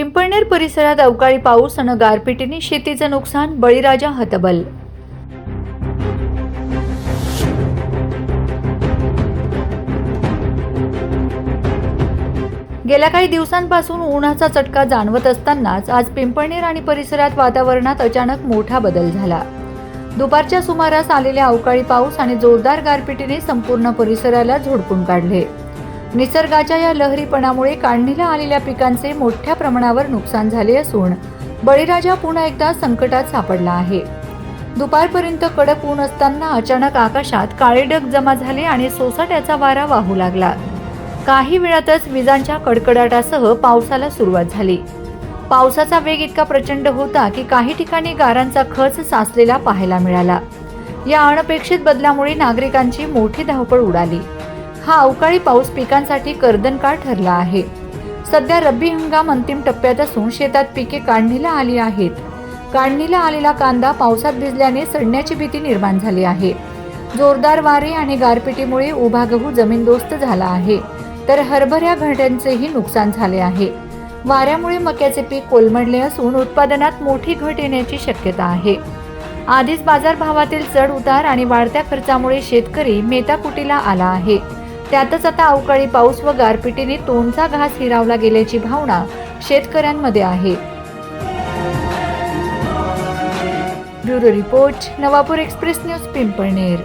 पिंपळनेर परिसरात अवकाळी पाऊस आणि गारपिटीने शेतीचं नुकसान, बळीराजा हतबल। गेल्या काही दिवसांपासून उन्हाचा चटका जाणवत असतानाच आज पिंपळनेर आणि परिसरात वातावरणात अचानक मोठा बदल झाला। दुपारच्या सुमारास आलेल्या अवकाळी पाऊस आणि जोरदार गारपिटीने संपूर्ण परिसराला झोडपून काढले। निसर्गाच्या या लहरीपणामुळे काढणीला आलेल्या पिकांचे मोठ्या प्रमाणावर नुकसान झाले असून बळीराजा पुन्हा एकदा संकटात सापडला आहे। दुपारपर्यंत कडक ऊन असताना अचानक आकाशात काळे ढग जमा झाले आणि सोसाट्याचा वारा वाहू लागला। काही वेळातच विजांच्या कडकडाटासह पावसाला सुरुवात झाली। पावसाचा वेग इतका प्रचंड होता की काही ठिकाणी गारांचा खच साचलेला पाहायला मिळाला। या अनपेक्षित बदलामुळे नागरिकांची मोठी धावपळ उडाली। हा अवकाळी पाऊस पिकांसाठी कर्दनकाळ ठरला आहे। सध्या रब्बी हंगाम अंतिम टप्प्यात असून शेतात पिके काढणीला आली आहेत। काढणीला आलेला कांदा पावसात भिजल्याने सडण्याची भीती निर्माण झाली आहे। जोरदार वारे आणि गारपिटीमुळे उभा गहू जमीनदोस्त झाला आहे, तर हरभऱ्या घाट्यांचेही नुकसान झाले आहे। वाऱ्यामुळे मक्याचे पीक कोलमडले असून उत्पादनात मोठी घट येण्याची शक्यता आहे। आधीच बाजारभावातील चढ उतार आणि वाढत्या खर्चामुळे शेतकरी मेटाकुटीला आला आहे। त्यातच आता अवकाळी पाऊस व गारपिटीने तोंडचा घास हिरावला गेल्याची भावना शेतकऱ्यांमध्ये आहे। Bureau report, Navapur express news, Pimpalner.